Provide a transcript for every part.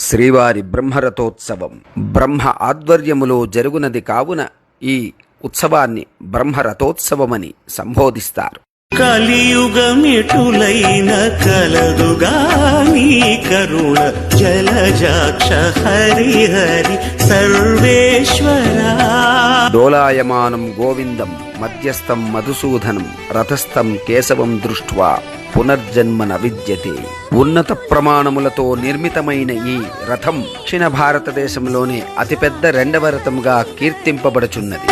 శ్రీవారి బ్రహ్మరథోత్సవం బ్రహ్మ ఆధ్వర్యములో జరుగునది కావున ఈ ఉత్సవాన్ని బ్రహ్మరథోత్సవమని సంబోధిస్తారు. కలియుగమిటులైన కలదుగా నీ కరుణ జలజాక్ష హరిహరి సర్వేశ్వరా. డోలాయమానం గోవిందం మధ్యస్థం మధుసూదనం రథస్థం కేశవం దృష్ట్వా పునర్జన్మ న విద్యతే. ఉన్నత ప్రమాణములతో నిర్మితమైన ఈ రథం దక్షిణ భారతదేశంలోనే అతిపెద్ద రెండవ రథంగా కీర్తింపబడుచున్నది.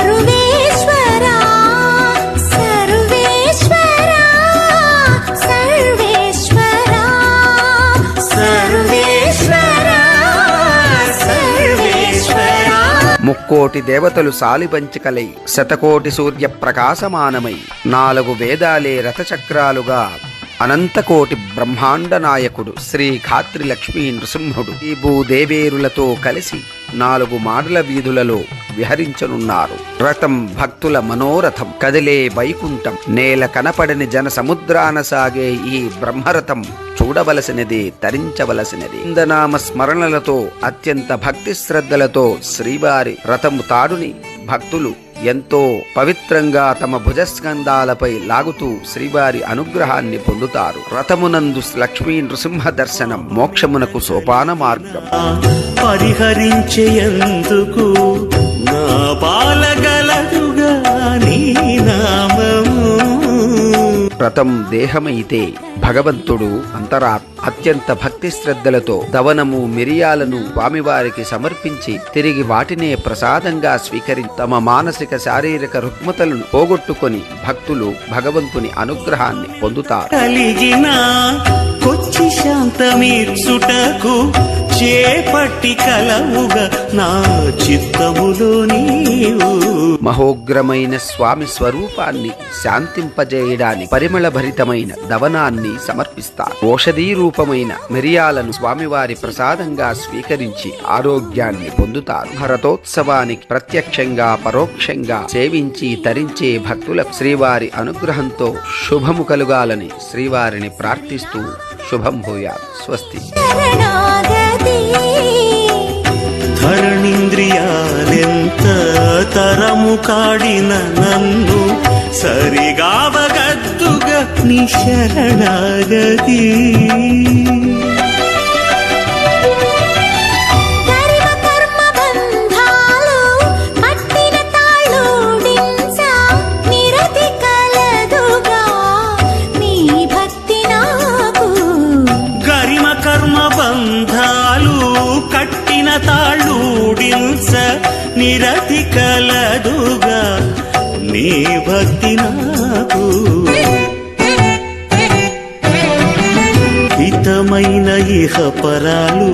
ముక్కోటి దేవతలు సాలిపంచికలై శతకోటి సూర్య ప్రకాశమానమై 4 వేదాలే రథచక్రాలుగా అనంతకోటి బ్రహ్మాండ నాయకుడు శ్రీ ఖాత్రి లక్ష్మీ నృసింహుడు ఈ భూదేవేరులతో కలిసి 4 మాడల వీధులలో విహరించనున్నారు. రథం భక్తుల మనోరథం, కదిలే వైకుంఠం. నేల కనపడని జన సముద్రాన సాగే ఈ బ్రహ్మరథం చూడవలసినది, తరించవలసినది. ఇందనామ స్మరణలతో అత్యంత భక్తి శ్రద్ధలతో శ్రీవారి రథము తాడుని భక్తులు ఎంతో పవిత్రంగా తమ భుజస్కంధాలపై లాగుతూ శ్రీవారి అనుగ్రహాన్ని పొందుతారు. రథమునందు లక్ష్మీ నృసింహ దర్శనం మోక్షమునకు సోపాన మార్గం. పరిహరించేందుకు నా పాలగలదుగా నీ నామము. రథం దేహమైతే భగవంతుడు అంతరాత్మ. అత్యంత భక్తి శ్రద్ధలతో దవనము మిరియాలను స్వామివారికి సమర్పించి తిరిగి వాటినే ప్రసాదంగా స్వీకరించి తమ మానసిక శారీరక రుగ్మతలను పోగొట్టుకొని భక్తులు భగవంతుని అనుగ్రహాన్ని పొందుతారు. కలిగిన కొచ్చి శాంతమీర్చుటకు చేపట్టి కలవుగా నా చిత్తములో నీవు. మహోగ్రమైన స్వామి స్వరూపాన్ని శాంతింపజేయడానికి పరిమళ భరితమైన దవనాన్ని సమర్పిస్తారు. ఔషధీ రూపమైన మిరియాలను స్వామివారి ప్రసాదంగా స్వీకరించి ఆరోగ్యాన్ని పొందుతారు. రథోత్సవానికి ప్రత్యక్షంగా పరోక్షంగా సేవించి తరించే భక్తుల శ్రీవారి అనుగ్రహంతో శుభము కలుగాలని శ్రీవారిని ప్రార్థిస్తూ శుభం భూయాత్. స్వస్తి. ధరణింద్రియాలెంత తరము కాడిన నన్ను సరిగావగద్దుగా నీ శరణాగతి. తాళూడించ నిరతి కలదుగా నీ భక్తి నాకు. హితమైన ఇహ పరాలు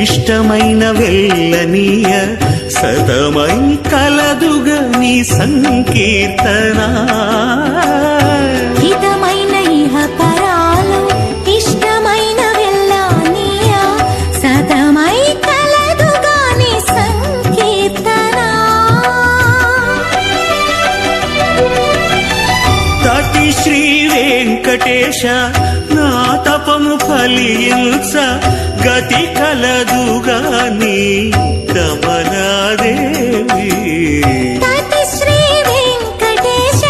ఇష్టమైన వెళ్ళనీయ సతమై కలదుగా నీ సంకీర్తన. హితమైన ఇహ పరాలు ఇష్టమైన వెళ్ళనీయ సతమై శ్రీ వెంకటేశ నా తపము ఫలించ గతి కలదుగా నీ కమలాదేవి. శ్రీ వెంకటేశ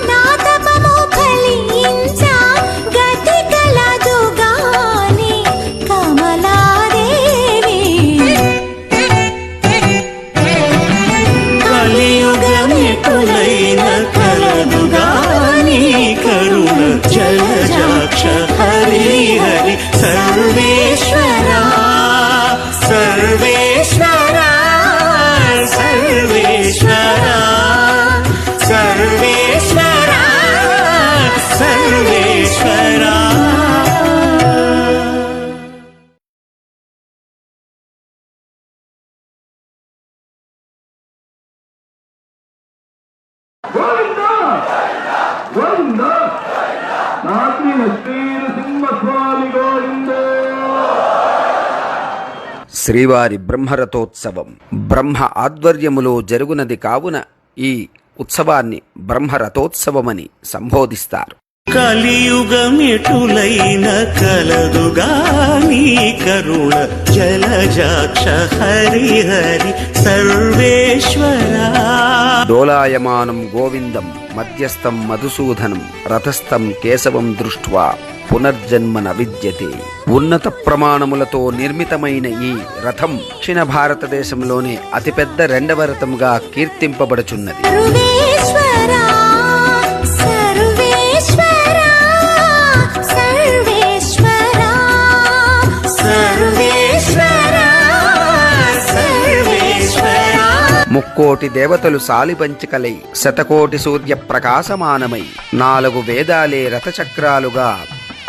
నా తపము ఫలించ గతి కలదుగా నీ కమలాదేవి. కలియుగమిటులైన కలదుగా కరుణ జలజాక్ష హరిహరి సర్వేశ్వరా సర్వేశ్వరా సర్వేశ్వరా సర్వేశ్వరా సర్వేశ్వరా. శ్రీవారి బ్రహ్మరథోత్సవం బ్రహ్మ ఆధ్వర్యములో జరుగునది కావున ఈ ఉత్సవాన్ని బ్రహ్మరథోత్సవమని సంబోధిస్తారు. కలియుగమెటులైన కలదుగా నీ కరుణ జలజాక్ష హరి హరి సర్వేశ్వరా. డోలాయమానం గోవిందం మధ్యస్థం మధుసూదనం రథస్థం కేశవం దృష్ట్వా పునర్జన్మన విద్యతే. ఉన్నత ప్రమాణములతో నిర్మితమైన ఈ రథం దక్షిణ భారతదేశంలోనే అతిపెద్ద రెండవ రథంగా కీర్తింపబడుచున్నది. సర్వేశ్వరా సర్వేశ్వరా సర్వేశ్వరా సర్వేశ్వరా సర్వేశ్వరా. ముక్కోటి దేవతలు సాలిపంచికలై శతకోటి సూర్య ప్రకాశమానమై 4 వేదాలే రథచక్రాలుగా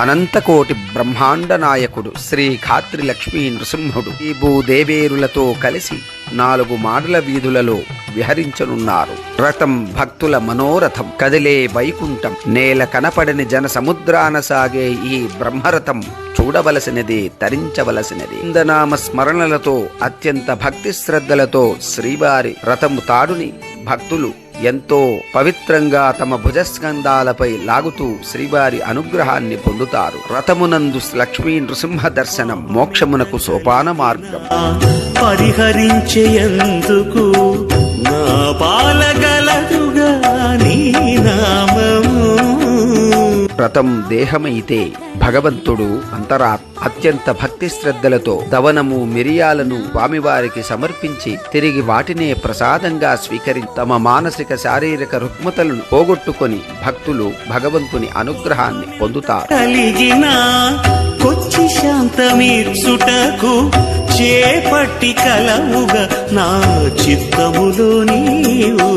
అనంతకోటి బ్రహ్మాండ నాయకుడు శ్రీ ఖాత్రి లక్ష్మీ నృసింహుడు ఈ భూదేవేరులతో కలిసి 4 మాడల వీధులలో విహరించనున్నారు. రథం భక్తుల మనోరథం, కదిలే వైకుంఠం, నేల కనపడని జన సముద్రాన సాగే ఈ బ్రహ్మరథం చూడవలసినది, తరించవలసినది. ఇందనామ స్మరణలతో అత్యంత భక్తి శ్రద్ధలతో శ్రీవారి రథము తాడుని భక్తులు ఎంతో పవిత్రంగా తమ భుజస్కంధాలపై లాగుతూ శ్రీవారి అనుగ్రహాన్ని పొందుతారు. రథమునందు లక్ష్మీ నృసింహ దర్శనం మోక్షమునకు సోపాన మార్గం. పరిహరించేందుకు నా పాలగలదుగా నీ నామము. రథం దేహమైతే భగవంతుడు అంతరాత్మ. అత్యంత భక్తి శ్రద్ధలతో దవనము మిరియాలను స్వామివారికి సమర్పించి తిరిగి వాటినే ప్రసాదంగా స్వీకరించి తమ మానసిక శారీరక రుగ్మతలను పోగొట్టుకొని భక్తులు భగవంతుని అనుగ్రహాన్ని పొందుతారు. కలిగిన కొచ్చి శాంతమీర్చుటకు చేపట్టి కలవుగా నా చిత్తములో నీవు.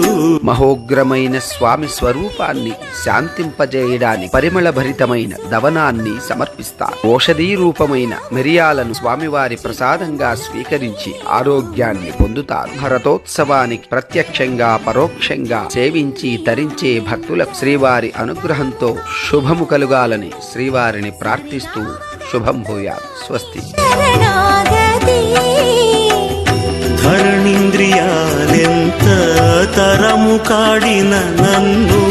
మహోగ్రమైన స్వామి స్వరూపాన్ని శాంతింపజేయడానికి పరిమళ భరితమైన దవనాన్ని సమర్పిస్తారు. ఔషధీ రూపమైన మిరియాలను స్వామివారి ప్రసాదంగా స్వీకరించి ఆరోగ్యాన్ని పొందుతారు. రథోత్సవానికి ప్రత్యక్షంగా పరోక్షంగా సేవించి తరించే భక్తులకు శ్రీవారి అనుగ్రహంతో శుభము కలుగాలని శ్రీవారిని ప్రార్థిస్తూ శుభం భూయాత్. స్వస్తి. శరణాగతి ధరణింద్రియాలెంత తరము కాడిన నన్ను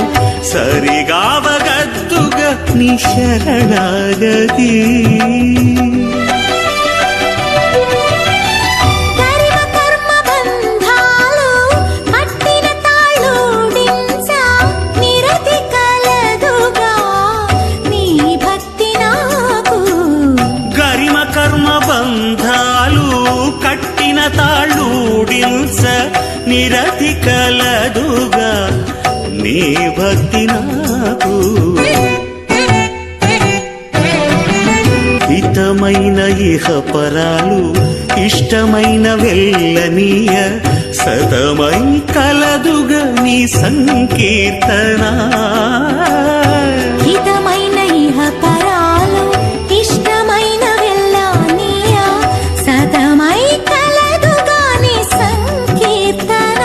సరిగావగద్దుగా నీ శరణాగతి. కర్మ కర్మ బంధాలు పట్టిన తాళూడించ నిరతి కలదుగా నీ భక్తి నాకు. గరిమ కర్మ బంధాలు కట్టిన తాళూడించ నిరతి కలదుగా నీ భక్తి నాకు. హితమైన ఇహ పరాలు ఇష్టమైన వెళ్ళనీయ సతమై కలదుగా నీ సంకీర్తన. హితమైన ఇహ పరాలు ఇష్టమైన వెళ్ళనీయ సతమై కలదుగా నీ సంకీర్తన.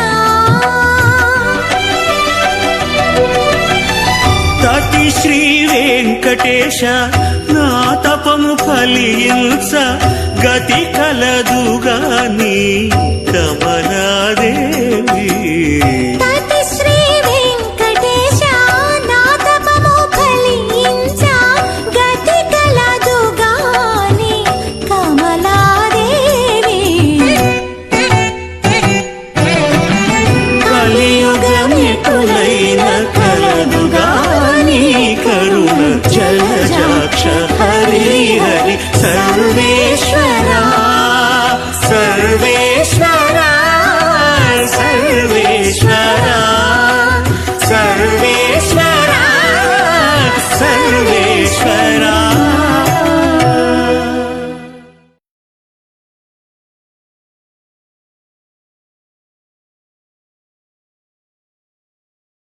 తటి శ్రీ వెంకటేశ నా తపము ఫలించ గతి కలదుగా నీ కమలాదేవి. తటి శ్రీ వెంకటేశ నా తపము ఫలించ గతి కలదుగా నీ కమలాదేవి. కలియుగమెటులైన కలదుగా నీ కరుణ జలజాక్ష హరి హరి సర్వే